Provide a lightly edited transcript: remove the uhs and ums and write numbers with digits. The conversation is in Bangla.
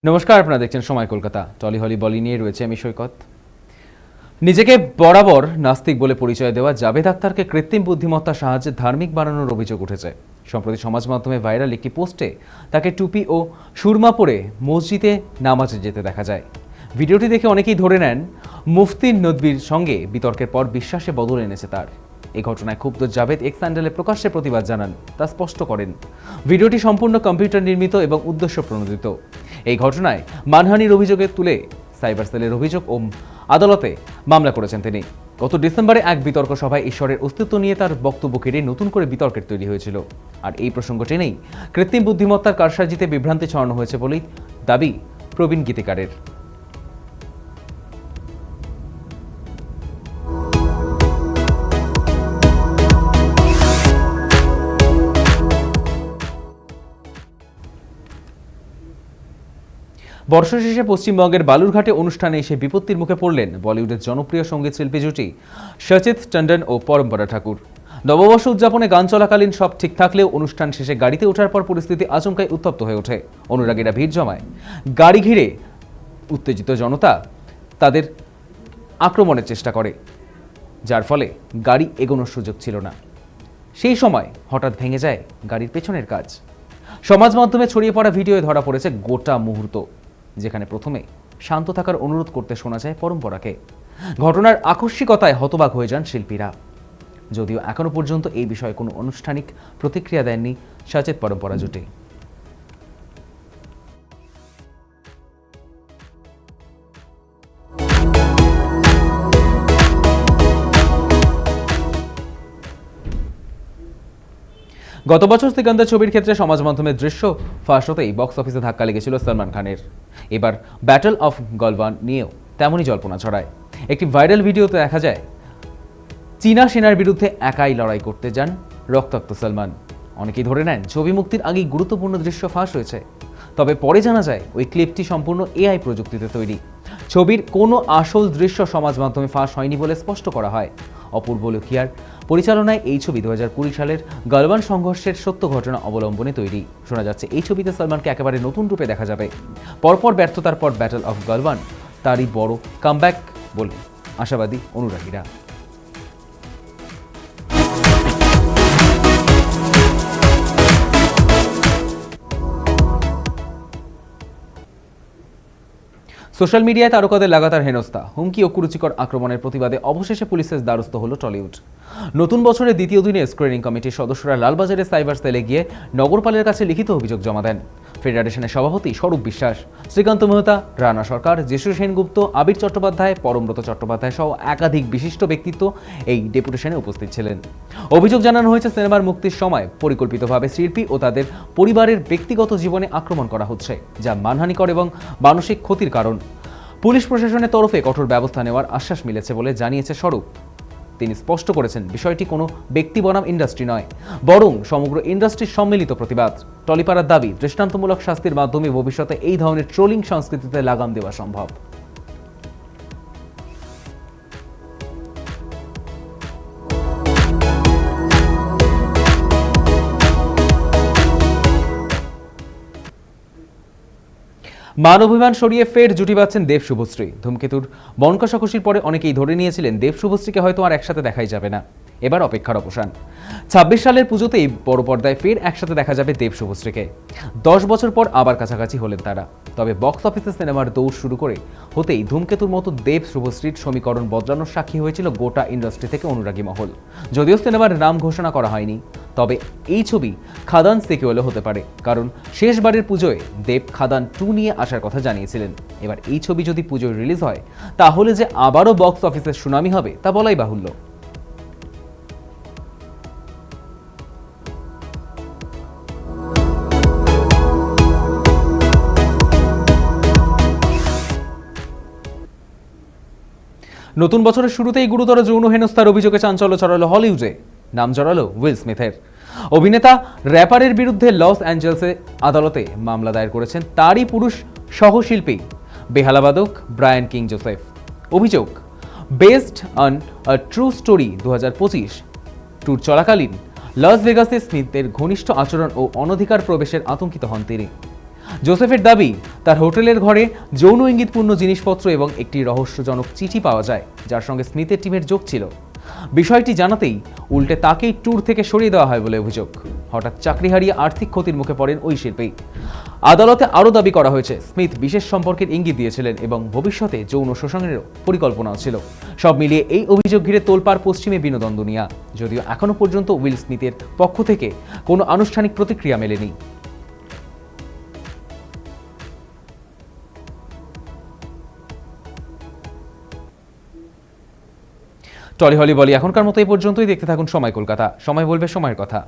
নমস্কার, আপনারা দেখছেন সময় কলকাতা। টলি হলি বলি নিয়ে রয়েছে আমি সৈকত। নিজেকে বরাবর নাস্তিক বলে পরিচয় দেওয়া জাভেদ আখতারকে কৃত্রিম বুদ্ধিমত্তার সাহায্যে ধার্মিক বানানোর অভিযোগ উঠেছে। সম্প্রতি সমাজ মাধ্যমে ভাইরাল একটি পোস্টে তাকে টুপি ও সুরমা পরে মসজিদে নামাজে যেতে দেখা যায়। ভিডিওটি দেখে অনেকেই ধরে নেন মুফতি নদভীর সঙ্গে বিতর্কের পর বিশ্বাসে বদল এনেছে তার। এই ঘটনায় ক্ষুব্ধ জাভেদ এক্স হ্যান্ডেলে প্রকাশ্যে প্রতিবাদ জানান, তা স্পষ্ট করেন ভিডিওটি সম্পূর্ণ কম্পিউটার নির্মিত এবং উদ্দেশ্য প্রণোদিত। এই ঘটনায় মানহানির অভিযোগে তুলে সাইবার সেলের অভিযোগ ও আদালতে মামলা করেছেন তিনি। গত ডিসেম্বরে এক বিতর্ক সভায় ঈশ্বরের অস্তিত্ব নিয়ে তার বক্তব্য ঘিরে নতুন করে বিতর্কের তৈরি হয়েছিল। আর এই প্রসঙ্গ টেনেই কৃত্রিম বুদ্ধিমত্তার কারসাজিতে বিভ্রান্তি ছড়ানো হয়েছে বলেই দাবি প্রবীণ গীতিকারের। বর্ষা শেষে পশ্চিমবঙ্গের বালুরঘাটে অনুষ্ঠানে এসে বিপত্তির মুখে পড়লেন বলিউডের জনপ্রিয় সঙ্গীত শিল্পী জুটি সচিত টন্ডন ও পরম্পরা ঠাকুর। নববর্ষ উদযাপনে গান চলাকালীন সব ঠিক থাকলেও অনুষ্ঠান শেষে গাড়িতে ওঠার পর পরিস্থিতি আচমকাই উত্তপ্ত হয়ে ওঠে। অনুরাগীরা ভিড় জমায়, গাড়ি ঘিরে উত্তেজিত জনতা তাদের আক্রমণের চেষ্টা করে, যার ফলে গাড়ি এগোনোর সুযোগ ছিল না। সেই সময় হঠাৎ ভেঙে যায় গাড়ির পেছনের কাজ। সমাজ মাধ্যমে ছড়িয়ে পড়া ভিডিওয়ে ধরা পড়েছে গোটা মুহূর্ত, যেখানে প্রথমে শান্ত থাকার অনুরোধ করতে শোনা যায় পরম্পরাকে। ঘটনার আকস্মিকতায় হতবাক হয়ে যান শিল্পীরা, যদিও এখনো পর্যন্ত এই বিষয়ে কোনো আনুষ্ঠানিক প্রতিক্রিয়া দেননি সচেত পরম্পরা জুটি। গত বছর সিকান্দার ছবির ক্ষেত্রে সমাজ মাধ্যমে দৃশ্য ফাঁস হতেই বক্স অফিসে ধাক্কা লেগেছিল সলমান খানের। এবার ব্যাটল অফ গলওয়ান নিয়েও তেমনই জল্পনা ছড়ায়। একটি ভাইরাল ভিডিওতে দেখা যায় চীনা সেনার বিরুদ্ধে একাই লড়াই করতে যান রক্তাক্ত সলমান। অনেকেই ধরে নেন ছবি মুক্তির আগেই গুরুত্বপূর্ণ দৃশ্য ফাঁস হয়েছে, তবে পরে জানা যায় ওই ক্লিপটি সম্পূর্ণ এআই প্রযুক্তিতে তৈরি। ছবির কোনো আসল দৃশ্য সমাজ মাধ্যমে ফাঁস হয়নি বলে স্পষ্ট করা হয়। অপূর্ব লোকিয়ার পরিচালনায় এই ছবি 2020 সালের গালওয়ান সংঘর্ষের সত্য ঘটনা অবলম্বনে তৈরি। শোনা যাচ্ছে এই ছবিতে সলমানকে একেবারে নতুন রূপে দেখা যাবে। পরপর ব্যর্থতার পর ব্যাটল অফ গালওয়ান তারই বড় কামব্যাক বলে আশাবাদী অনুরাগীরা। সোশ্যাল মিডিয়ায় তারকাদের লাগাতার হেনস্থা, হুমকি ও কুরুচিকর আক্রমণের প্রতিবাদে অবশেষে পুলিশের দ্বারস্থ হল টলিউড। নতুন বছরের দ্বিতীয় দিনে স্ক্রিনিং কমিটির সদস্যরা লালবাজারের সাইবার সেলে গিয়ে নগরপালের কাছে লিখিত অভিযোগ জমা দেন। ফেডারেশনের সভাপতি স্বরূপ বিশ্বাস, শ্রীকান্ত মেহতা, রানা সরকার, যিশু সেনগুপ্ত, আবির চট্টোপাধ্যায়, পরমব্রত চট্টোপাধ্যায় সহ একাধিক বিশিষ্ট ব্যক্তিত্ব এই ডেপুটেশনে উপস্থিত ছিলেন। অভিযোগ জানানো হয়েছে সিনেমার মুক্তির সময় পরিকল্পিতভাবে শিল্পী ও তাদের পরিবারের ব্যক্তিগত জীবনে আক্রমণ করা হচ্ছে, যা মানহানিকর এবং মানসিক ক্ষতির কারণ। পুলিশ প্রশাসনের তরফে কঠোর ব্যবস্থা নেওয়ার আশ্বাস মিলেছে বলে জানিয়েছে স্বরূপ। তিনি স্পষ্ট করেছেন বিষয়টি কোনো ব্যক্তি বনাম ইন্ডাস্ট্রি নয়, বরং সমগ্র ইন্ডাস্ট্রির সম্মিলিত প্রতিবাদ। টলিপাড়ার দাবি, দৃষ্টান্তমূলক শাস্তির মাধ্যমে ভবিষ্যতে এই ধরনের ট্রোলিং সংস্কৃতিতে লাগাম দেওয়া সম্ভব। মান অভিমান সরিয়ে ফের জুটি বাঁধছেন দেব শুভশ্রী। ধূমকেতুর বন কষাকষির পরে অনেকেই ধরে নিয়েছিলেন দেব শুভশ্রীকে হয়তো আর একসাথে দেখাই যাবে না। এবার অপেক্ষার অবসান। 26 সালের পুজোতেই বড় পর্দায় ফের একসাথে দেখা যাবে দেব শুভশ্রীকে। 10 বছর পর আবার কাছাকাছি হলেন তারা। তবে বক্স অফিসে সিনেমার দৌড় শুরু করে হতেই ধূমকেতুর মতো দেব শুভশ্রীর সমীকরণ বদলানোর সাক্ষী হয়েছিল গোটা ইন্ডাস্ট্রি থেকে অনুরাগী মহল। যদিও সিনেমার নাম ঘোষণা করা হয়নি, তবে এই ছবি খাদান সিকুয়েলও হতে পারে, কারণ শেষবারের পুজোয় দেব খাদান 2 নিয়ে আসার কথা জানিয়েছিলেন। এবার এই ছবি যদি পুজোয় রিলিজ হয়, তাহলে যে আবারও বক্স অফিসের সুনামি হবে তা বলাই বাহুল্য। নতুন বছরের শুরুতেই গুরুতর যৌন হেনস্থার অভিযোগে চাঞ্চল্য ছড়ালো হলিউডে। নাম জড়ালো উইল স্মিথের। অভিনেতা র্যাপারের বিরুদ্ধে লস অ্যাঞ্জেলসে আদালতে মামলা দায়ের করেছেন তারই পুরুষ সহশিল্পী বেহালাবাদক ব্রায়ান কিং জোসেফ। অভিযোগ, based on a true story 2025 tour চলাকালীন লস ভেগাসে স্মিথের ঘনিষ্ঠ আচরণ ও অনধিকার প্রবেশের আতঙ্কিত হন তিনি। জোসেফের দাবি, তার হোটেলের ঘরে যৌন ইঙ্গিতপূর্ণ জিনিসপত্র এবং একটি রহস্যজনক চিঠি পাওয়া যায়, যার সঙ্গে স্মিথের টিমের যোগ ছিল। বিষয়টি জানাতেই উল্টে তাকেই ট্যুর থেকে সরিয়ে দেওয়া হয় বলে অভিযোগ। হঠাৎ চাকরি হারিয়ে আর্থিক ক্ষতির মুখে পড়েন ওই শিল্পী। আদালতে আরও দাবি করা হয়েছে, স্মিথ বিশেষ সম্পর্কের ইঙ্গিত দিয়েছিলেন এবং ভবিষ্যতে যৌন শোষণেরও পরিকল্পনাও ছিল। সব মিলিয়ে এই অভিযোগ ঘিরে তোলপাড় পশ্চিমে বিনোদন দুনিয়া, যদিও এখনও পর্যন্ত উইল স্মিথের পক্ষ থেকে কোনো আনুষ্ঠানিক প্রতিক্রিয়া মেলেনি। টলি হলি বলি এখনকার মতো এই পর্যন্তই। দেখতে থাকুন সময় কলকাতা। সময় বলবে সময়ের কথা।